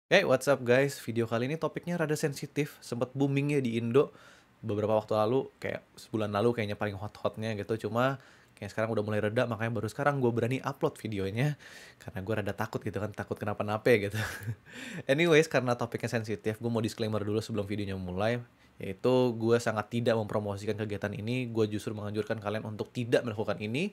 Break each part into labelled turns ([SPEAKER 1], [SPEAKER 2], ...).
[SPEAKER 1] Hey, what's up guys? Video kali ini topiknya rada sensitif, sempet booming ya di Indo beberapa waktu lalu, kayak sebulan lalu kayaknya paling hot-hotnya gitu. Cuma kayak sekarang udah mulai reda, makanya baru sekarang gue berani upload videonya karena gue rada takut gitu kan, takut kenapa-napa ya gitu. Anyways, karena topiknya sensitif, gue mau disclaimer dulu sebelum videonya mulai, yaitu gue sangat tidak mempromosikan kegiatan ini, gue justru menganjurkan kalian untuk tidak melakukan ini,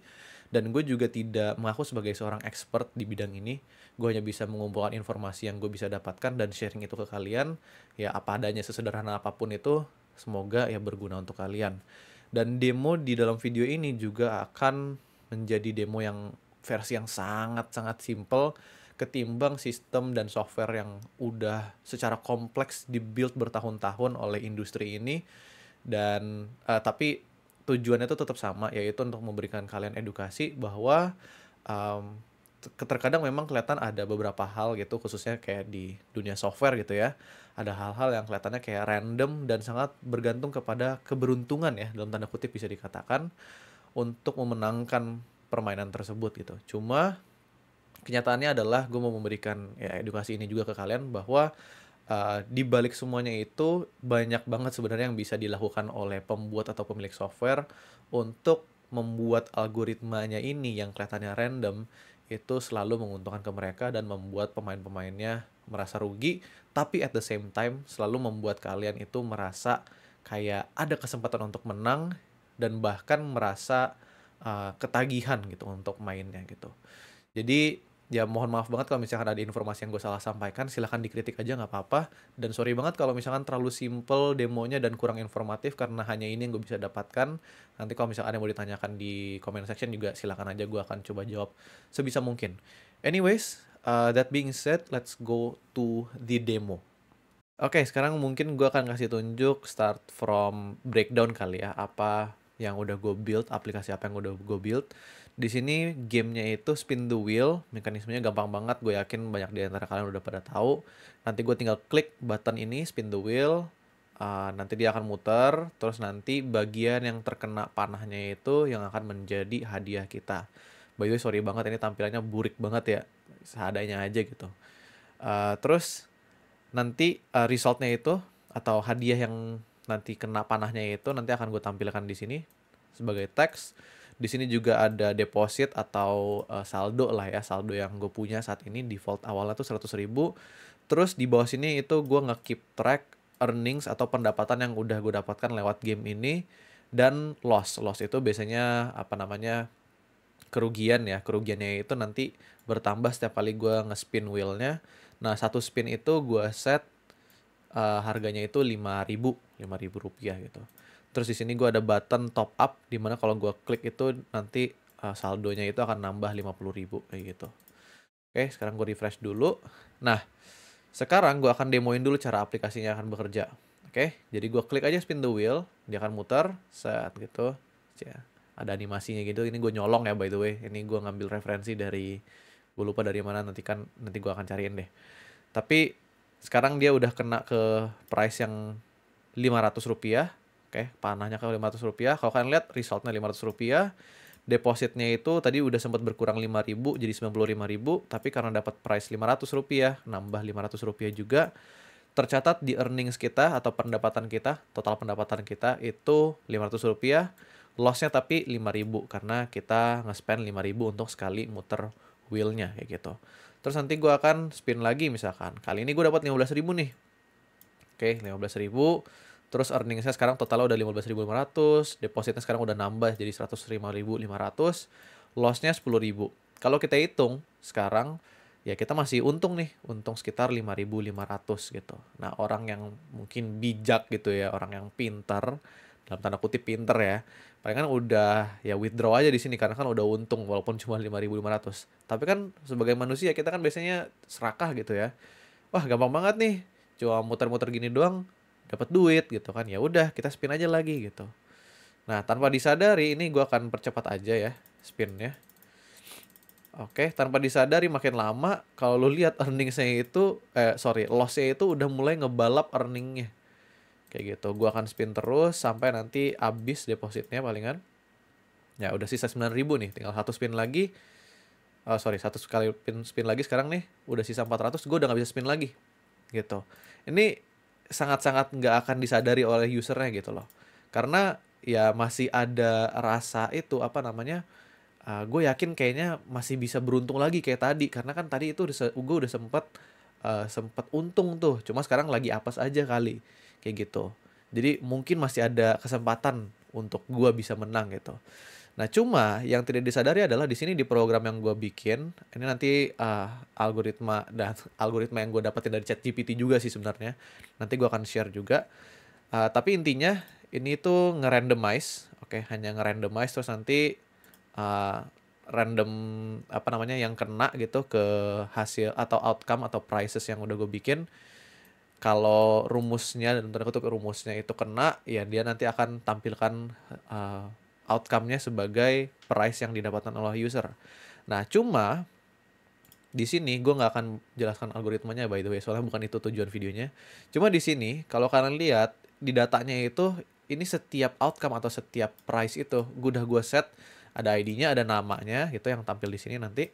[SPEAKER 1] dan gue juga tidak mengaku sebagai seorang expert di bidang ini. Gue hanya bisa mengumpulkan informasi yang gue bisa dapatkan dan sharing itu ke kalian, ya apa adanya sesederhana apapun itu, semoga ya berguna untuk kalian. Dan demo di dalam video ini juga akan menjadi demo yang versi yang sangat-sangat simple ketimbang sistem dan software yang udah secara kompleks dibuild bertahun-tahun oleh industri ini. Dan tapi tujuannya itu tetap sama, yaitu untuk memberikan kalian edukasi bahwa um, terkadang memang kelihatan ada beberapa hal gitu, khususnya kayak di dunia software gitu ya, ada hal-hal yang kelihatannya kayak random dan sangat bergantung kepada keberuntungan ya, dalam tanda kutip bisa dikatakan, untuk memenangkan permainan tersebut gitu. Cuma kenyataannya adalah gue mau memberikan ya edukasi ini juga ke kalian bahwa di balik semuanya itu banyak banget sebenarnya yang bisa dilakukan oleh pembuat atau pemilik software untuk membuat algoritmanya ini yang kelihatannya random itu selalu menguntungkan ke mereka dan membuat pemain-pemainnya merasa rugi, tapi at the same time selalu membuat kalian itu merasa kayak ada kesempatan untuk menang dan bahkan merasa ketagihan gitu untuk mainnya gitu. Jadi ya mohon maaf banget kalau misalkan ada informasi yang gue salah sampaikan, silahkan dikritik aja nggak apa-apa. Dan sorry banget kalau misalkan terlalu simple demonya dan kurang informatif karena hanya ini yang gue bisa dapatkan. Nanti kalau misalkan ada yang mau ditanyakan di comment section juga silahkan aja, gue akan coba jawab sebisa mungkin. Anyways, that being said, let's go to the demo. Oke, sekarang mungkin gue akan kasih tunjuk start from breakdown kali ya, apa yang udah gue build, aplikasi apa yang udah gue build. Di sini gamenya itu spin the wheel, mekanismenya gampang banget, gue yakin banyak di antara kalian udah pada tahu. Nanti gue tinggal klik button ini, spin the wheel, nanti dia akan muter, terus nanti bagian yang terkena panahnya itu yang akan menjadi hadiah kita. By the way, sorry banget ini tampilannya burik banget ya, seadanya aja gitu. Terus nanti resultnya itu atau hadiah yang nanti kena panahnya itu nanti akan gue tampilkan di sini sebagai teks. Di sini juga ada deposit atau saldo lah ya, saldo yang gue punya saat ini default awalnya tuh 100.000. Terus di bawah sini itu gue nge-keep track earnings atau pendapatan yang udah gue dapatkan lewat game ini, dan loss. Loss itu biasanya apa namanya, kerugian ya. Kerugiannya itu nanti bertambah setiap kali gue nge-spin wheelnya. Nah, satu spin itu gue set harganya itu 5.000 rupiah gitu. Terus di sini gue ada button top up, dimana kalau gue klik itu nanti saldonya itu akan nambah 50.000 kayak gitu. Oke, sekarang gue refresh dulu. Nah, sekarang gue akan demoin dulu cara aplikasinya akan bekerja. Oke, jadi gue klik aja spin the wheel, dia akan muter, set gitu. Ya, ada animasinya gitu. Ini gue nyolong ya by the way. Ini gue ngambil referensi dari, gue lupa dari mana, nanti gue akan cariin deh. Tapi sekarang dia udah kena ke price yang 500 rupiah. Oke, panahnya ke 500 rupiah. Kalau kalian lihat resultnya 500 rupiah. Depositnya itu tadi udah sempat berkurang 5.000 jadi 95.000. Tapi karena dapat price 500 rupiah, nambah 500 rupiah juga. Tercatat di earnings kita atau pendapatan kita, total pendapatan kita itu 500 rupiah. Lossnya tapi 5.000 karena kita nge-spend 5.000 untuk sekali muter wheelnya kayak gitu. Terus nanti gue akan spin lagi misalkan. Kali ini gue dapat 15.000 nih. Oke, 15.000. Terus earningsnya sekarang totalnya udah 15.500. Depositnya sekarang udah nambah jadi 105.500. Lossnya 10.000. Kalau kita hitung sekarang, ya kita masih untung nih. Untung sekitar 5.500 gitu. Nah, orang yang mungkin bijak gitu ya, orang yang pintar, dalam tanda kutip pintar ya, paling kan udah ya withdraw aja di sini karena kan udah untung walaupun cuma 5.500. Tapi kan sebagai manusia kita kan biasanya serakah gitu ya. Wah, gampang banget nih. Cuma muter-muter gini doang dapat duit gitu kan. Ya udah, kita spin aja lagi gitu. Nah, tanpa disadari ini gua akan percepat aja ya spinnya. Oke, tanpa disadari makin lama kalau lu lihat earningsnya itu lossnya itu udah mulai ngebalap earningnya. Kayak gitu. Gua akan spin terus sampai nanti habis depositnya palingan. Ya udah sisa 9.000 nih, tinggal satu spin lagi. Satu sekali spin lagi sekarang nih, udah sisa 400, gue udah nggak bisa spin lagi. gitu. Ini sangat-sangat nggak akan disadari oleh usernya gitu loh. Karena ya masih ada rasa itu apa namanya, gue yakin kayaknya masih bisa beruntung lagi kayak tadi, karena kan tadi itu gue udah sempet untung tuh, cuma sekarang lagi apes aja kali, kayak gitu. Jadi mungkin masih ada kesempatan untuk gue bisa menang gitu. Nah, cuma yang tidak disadari adalah di sini di program yang gue bikin, ini nanti algoritma dan algoritma yang gue dapetin dari ChatGPT juga sih sebenarnya. Nanti gue akan share juga. Tapi intinya ini tuh ngerandomize, oke, hanya ngerandomize terus nanti uh, random apa namanya yang kena gitu ke hasil atau outcome atau prices yang udah gue bikin. Kalau rumusnya dan tanda kutip rumusnya itu kena, ya dia nanti akan tampilkan uh, outcome-nya sebagai price yang didapatkan oleh user. Nah, cuma di sini gue nggak akan jelaskan algoritmanya by the way, soalnya bukan itu tujuan videonya. Cuma di sini kalau kalian lihat di datanya itu, ini setiap outcome atau setiap price itu gue set, ada ID-nya, ada namanya gitu yang tampil di sini nanti.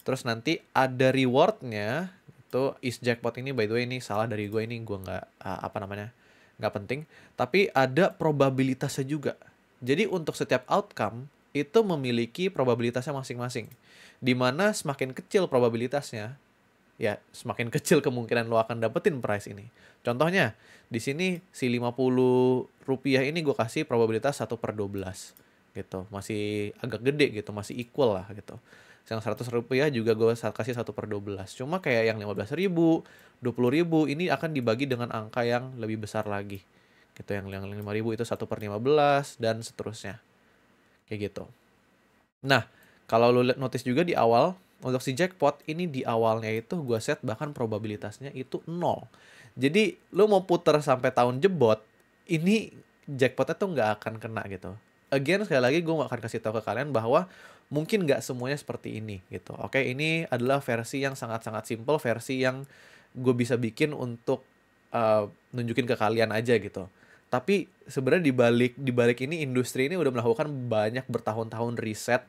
[SPEAKER 1] Terus nanti ada rewardnya, itu is jackpot ini by the way ini salah dari gue, ini gue nggak apa namanya, nggak penting. Tapi ada probabilitasnya juga. Jadi untuk setiap outcome itu memiliki probabilitasnya masing-masing. Dimana semakin kecil probabilitasnya, ya semakin kecil kemungkinan lo akan dapetin prize ini. Contohnya, di sini si 50 rupiah ini gue kasih probabilitas 1/12 gitu. Masih agak gede gitu, masih equal lah gitu. Yang 100 rupiah juga gue kasih 1/12. Cuma kayak yang 15.000, 20.000 ini akan dibagi dengan angka yang lebih besar lagi. Gitu, yang 5.000 itu 1/15 dan seterusnya. Kayak gitu. Nah, kalau lu notice juga di awal, untuk si jackpot ini di awalnya itu gue set bahkan probabilitasnya itu 0. Jadi lu mau puter sampai tahun jebot, ini jackpotnya tuh nggak akan kena gitu. Again, sekali lagi gue akan kasih tahu ke kalian bahwa mungkin nggak semuanya seperti ini gitu. Oke, ini adalah versi yang sangat-sangat simple, versi yang gue bisa bikin untuk nunjukin ke kalian aja gitu. Tapi sebenarnya di balik ini industri ini udah melakukan banyak bertahun-tahun riset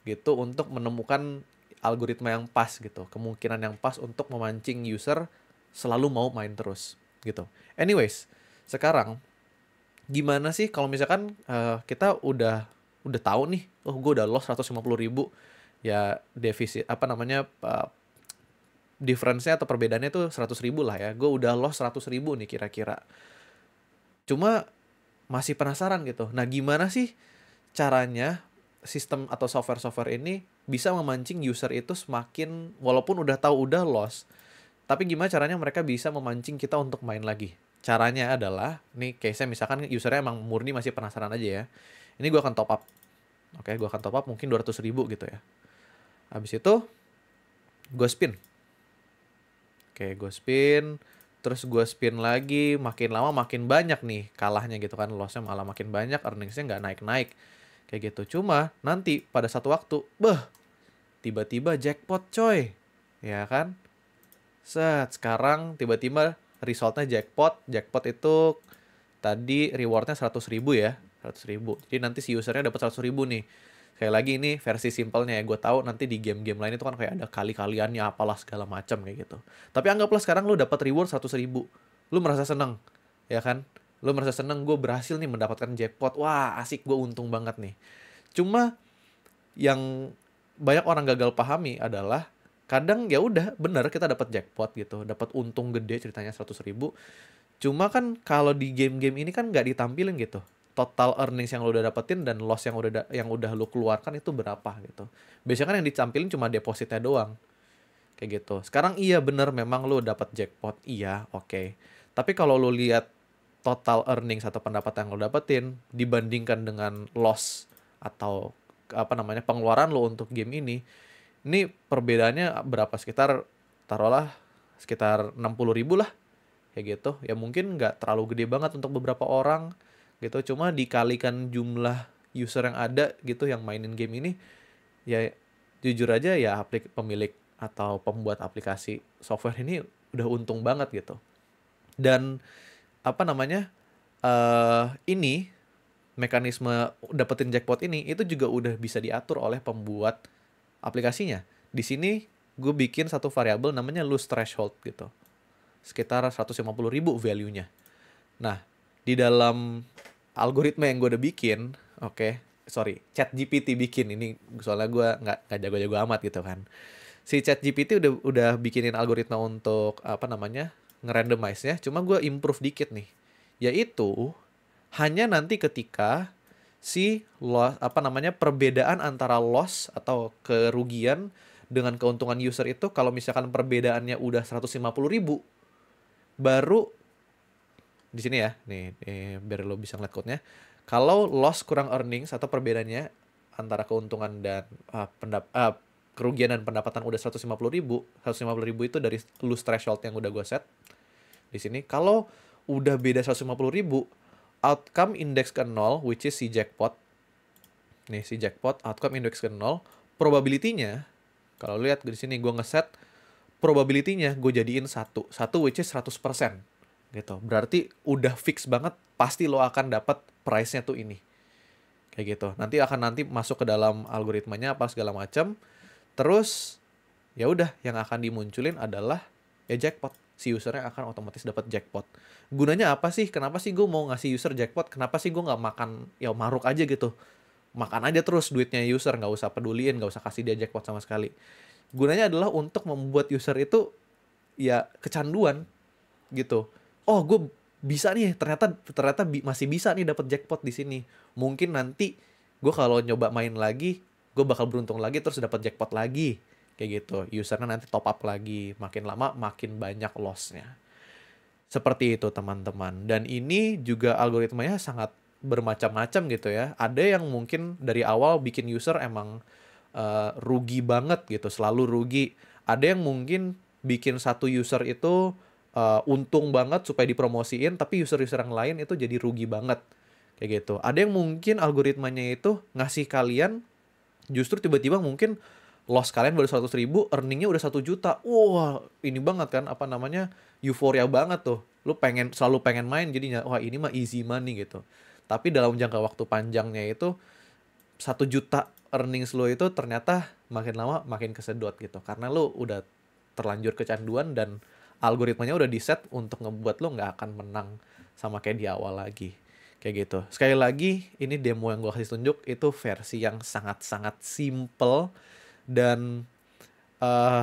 [SPEAKER 1] gitu untuk menemukan algoritma yang pas gitu, kemungkinan yang pas untuk memancing user selalu mau main terus gitu. Anyways, sekarang gimana sih kalau misalkan kita udah tahu nih, oh gue udah loss 150.000, ya defisit apa namanya difference-nya atau perbedaannya tuh 100.000 lah ya, gue udah loss 100.000 nih kira-kira. Cuma masih penasaran gitu. Nah, gimana sih caranya sistem atau software-software ini bisa memancing user itu semakin, walaupun udah tahu udah loss, tapi gimana caranya mereka bisa memancing kita untuk main lagi? Caranya adalah, nih case-nya misalkan usernya emang murni masih penasaran aja ya. Ini gue akan top up. Oke, gue akan top up mungkin 200.000 gitu ya. Habis itu, gue spin. Oke, gue spin. Terus gue spin lagi, makin lama makin banyak nih kalahnya gitu kan. Lossnya malah makin banyak, earningsnya nggak naik-naik. Kayak gitu. Cuma nanti pada satu waktu, tiba-tiba jackpot coy. Ya kan? Sekarang tiba-tiba resultnya jackpot. Jackpot itu tadi rewardnya 100.000 ya. 100.000. Jadi nanti si usernya dapat 100.000 nih. Sekali lagi ini versi simpelnya ya. Gue tahu nanti di game-game lain itu kan kayak ada kali-kaliannya apalah segala macam kayak gitu. Tapi anggaplah sekarang lu dapat reward 100.000. Lu merasa seneng, ya kan? Lu merasa seneng, gue berhasil nih mendapatkan jackpot. Wah, asik, gue untung banget nih. Cuma yang banyak orang gagal pahami adalah kadang ya udah bener kita dapat jackpot gitu, dapat untung gede ceritanya 100.000. Cuma kan kalau di game-game ini kan nggak ditampilin gitu. Total earnings yang lo udah dapetin dan loss yang udah lo keluarkan itu berapa gitu. Biasanya kan yang ditampilin cuma depositnya doang. Kayak gitu. Sekarang iya bener memang lo dapat jackpot. Iya, oke. Tapi kalau lo lihat total earnings atau pendapatan yang lo dapetin dibandingkan dengan loss atau apa namanya pengeluaran lo untuk game ini perbedaannya berapa? Sekitar taruhlah sekitar 60.000 lah kayak gitu. Ya mungkin nggak terlalu gede banget untuk beberapa orang gitu, cuma dikalikan jumlah user yang ada gitu yang mainin game ini, ya jujur aja ya pemilik atau pembuat aplikasi software ini udah untung banget gitu. Dan apa namanya ini mekanisme dapetin jackpot ini itu juga udah bisa diatur oleh pembuat aplikasinya. Di sini gue bikin satu variabel namanya lose threshold gitu. sekitar 150.000 value-nya. Nah, di dalam algoritma yang gue udah bikin, oke, sorry, ChatGPT bikin ini, soalnya gue nggak jago-jago amat gitu kan. Si ChatGPT udah bikinin algoritma untuk apa namanya ngerandomize-nya, cuma gue improve dikit nih, yaitu hanya nanti ketika si loss apa namanya perbedaan antara loss atau kerugian dengan keuntungan user itu, kalau misalkan perbedaannya udah 150.000, baru di sini ya, nih biar lo bisa ngeliat code-nya. Kalau loss kurang earnings atau perbedaannya antara keuntungan dan kerugian dan pendapatan udah 150.000, 150.000 itu dari lose threshold yang udah gue set di sini. Kalau udah beda 150.000, outcome index ke 0, which is si jackpot. Nih, si jackpot, outcome index ke 0, probability-nya, kalau lihat di sini gue ngeset, probability-nya gue jadiin 1 which is 100%. Gitu. Berarti udah fix banget, pasti lo akan dapat price-nya tuh ini. Kayak gitu. Nanti masuk ke dalam algoritmanya apa segala macam. Terus ya udah, yang akan dimunculin adalah ya jackpot. Si usernya akan otomatis dapat jackpot. Gunanya apa sih? Kenapa sih gue mau ngasih user jackpot? Kenapa sih gue nggak makan ya maruk aja gitu? Makan aja terus duitnya user, nggak usah peduliin, nggak usah kasih dia jackpot sama sekali. Gunanya adalah untuk membuat user itu ya kecanduan gitu. Oh, gue bisa nih, ternyata masih bisa nih dapat jackpot di sini. Mungkin nanti gue kalau nyoba main lagi, gue bakal beruntung lagi terus dapat jackpot lagi. Kayak gitu. Usernya nanti top up lagi, makin lama makin banyak loss-nya. Seperti itu teman-teman. Dan ini juga algoritmanya sangat bermacam-macam gitu ya. Ada yang mungkin dari awal bikin user emang rugi banget gitu, selalu rugi. Ada yang mungkin bikin satu user itu untung banget supaya dipromosiin, tapi user-user yang lain itu jadi rugi banget. Kayak gitu. Ada yang mungkin algoritmanya itu ngasih kalian justru tiba-tiba mungkin loss kalian baru 100.000, earningnya udah 1 juta. Wah, ini banget kan, apa namanya, euforia banget tuh. Lu selalu pengen main jadinya, wah ini mah easy money gitu. Tapi dalam jangka waktu panjangnya itu, 1 juta earnings lo itu ternyata makin lama makin kesedot gitu. Karena lo udah terlanjur kecanduan dan algoritmanya udah di set untuk ngebuat lo nggak akan menang sama kayak di awal lagi. Kayak gitu. Sekali lagi, ini demo yang gue kasih tunjuk itu versi yang sangat-sangat simple. Dan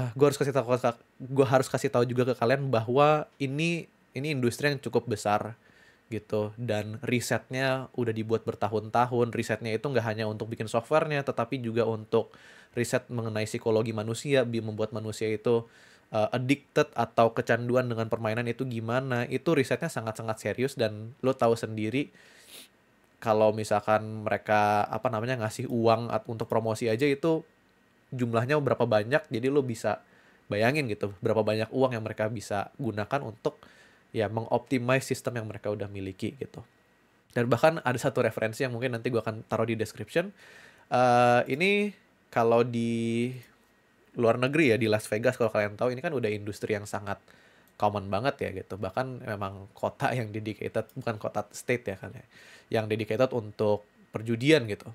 [SPEAKER 1] gue harus kasih tahu juga ke kalian bahwa ini industri yang cukup besar gitu, dan risetnya udah dibuat bertahun-tahun. Risetnya itu nggak hanya untuk bikin softwarenya, tetapi juga untuk riset mengenai psikologi manusia, membuat manusia itu addicted atau kecanduan dengan permainan itu gimana. Itu risetnya sangat-sangat serius, dan lo tahu sendiri kalau misalkan mereka apa namanya ngasih uang untuk promosi aja itu jumlahnya berapa banyak. Jadi lo bisa bayangin gitu berapa banyak uang yang mereka bisa gunakan untuk ya mengoptimize sistem yang mereka udah miliki gitu. Dan bahkan ada satu referensi yang mungkin nanti gue akan taruh di description. Ini kalau di luar negeri ya, di Las Vegas kalau kalian tahu, ini kan udah industri yang sangat common banget ya gitu. Bahkan memang kota yang dedicated, bukan kota state ya kan ya, yang dedicated untuk perjudian gitu.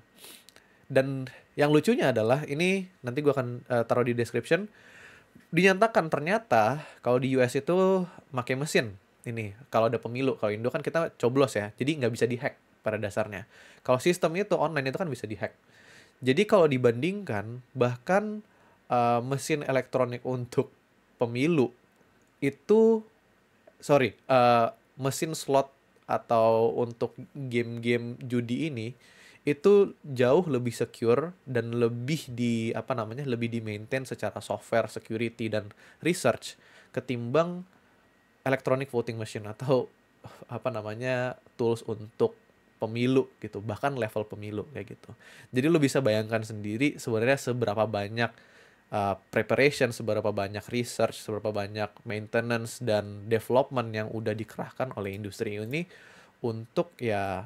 [SPEAKER 1] Dan yang lucunya adalah ini nanti gue akan taruh di description. Dinyatakan ternyata kalau di US itu pakai mesin. Ini kalau ada pemilu, kalau Indo kan kita coblos ya, jadi nggak bisa dihack pada dasarnya. Kalau sistem itu online itu kan bisa dihack. Jadi kalau dibandingkan, bahkan mesin elektronik untuk pemilu itu, mesin slot atau untuk game-game judi ini itu jauh lebih secure dan lebih lebih di maintain secara software, security dan research ketimbang electronic voting machine atau tools untuk pemilu gitu, bahkan level pemilu kayak gitu. Jadi lo bisa bayangkan sendiri sebenarnya seberapa banyak preparation, seberapa banyak research, seberapa banyak maintenance dan development yang udah dikerahkan oleh industri ini untuk ya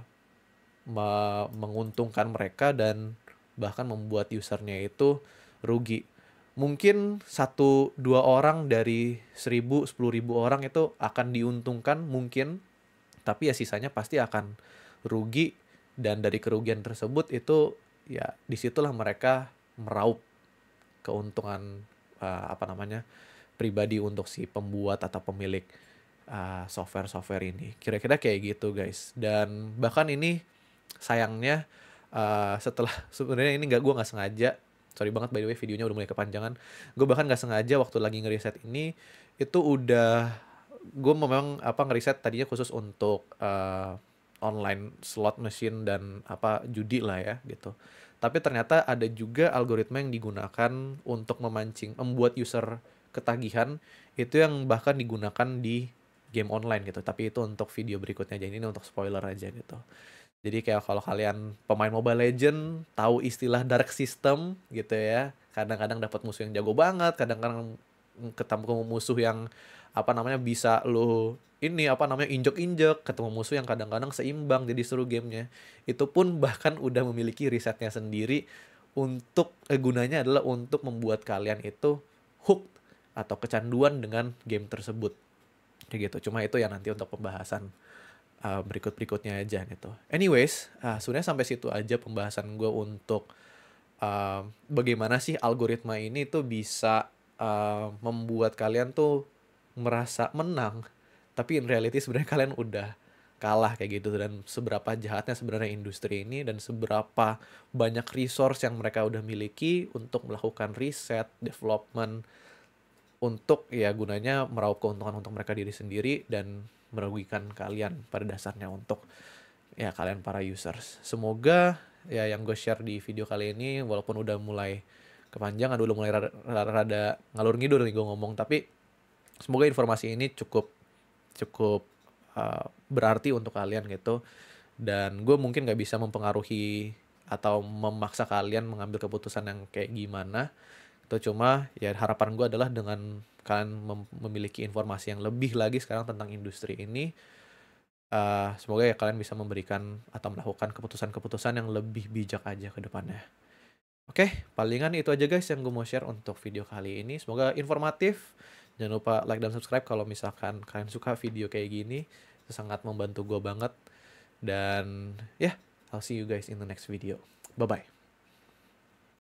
[SPEAKER 1] menguntungkan mereka dan bahkan membuat usernya itu rugi. Mungkin 1-2 orang dari 10.000 10.000 orang itu akan diuntungkan mungkin, tapi ya sisanya pasti akan rugi. Dan dari kerugian tersebut itu ya disitulah mereka meraup keuntungan pribadi untuk si pembuat atau pemilik software-software ini. Kira-kira kayak gitu guys. Dan bahkan ini sayangnya setelah sebenarnya ini gue nggak sengaja, sorry banget by the way videonya udah mulai kepanjangan. Gue bahkan nggak sengaja waktu lagi ngeriset ini itu udah gue memang ngeriset tadinya khusus untuk online slot machine dan judi lah ya gitu. Tapi ternyata ada juga algoritma yang digunakan untuk membuat user ketagihan itu yang bahkan digunakan di game online gitu. Tapi itu untuk video berikutnya, jadi ini untuk spoiler aja gitu. Jadi kayak kalau kalian pemain Mobile Legend tahu istilah dark system gitu ya. Kadang-kadang dapat musuh yang jago banget, kadang-kadang ketemu musuh yang bisa lo ini injek-injek, ketemu musuh yang kadang-kadang seimbang jadi seru gamenya. Itu pun bahkan udah memiliki risetnya sendiri untuk gunanya adalah untuk membuat kalian itu hooked atau kecanduan dengan game tersebut. Kayak gitu. Cuma itu ya nanti untuk pembahasan berikut-berikutnya aja gitu. Anyways, sebenarnya sampai situ aja pembahasan gue untuk bagaimana sih algoritma ini tuh bisa membuat kalian tuh merasa menang, tapi in reality sebenarnya kalian udah kalah kayak gitu, dan seberapa jahatnya sebenarnya industri ini dan seberapa banyak resource yang mereka udah miliki untuk melakukan riset, development, untuk ya gunanya meraup keuntungan untuk mereka diri sendiri dan merugikan kalian pada dasarnya untuk ya kalian para users. Semoga ya yang gue share di video kali ini walaupun udah mulai kepanjangan, udah mulai rada ngalur ngidul nih gue ngomong, tapi semoga informasi ini cukup berarti untuk kalian gitu. Dan gue mungkin gak bisa mempengaruhi atau memaksa kalian mengambil keputusan yang kayak gimana. Itu cuma ya harapan gue adalah dengan kalian memiliki informasi yang lebih lagi sekarang tentang industri ini, semoga ya kalian bisa memberikan atau melakukan keputusan-keputusan yang lebih bijak aja ke depannya. Oke, palingan itu aja guys yang gue mau share untuk video kali ini. Semoga informatif. Jangan lupa like dan subscribe kalau misalkan kalian suka video kayak gini. Itu sangat membantu gue banget. Dan ya, I'll see you guys in the next video. Bye-bye.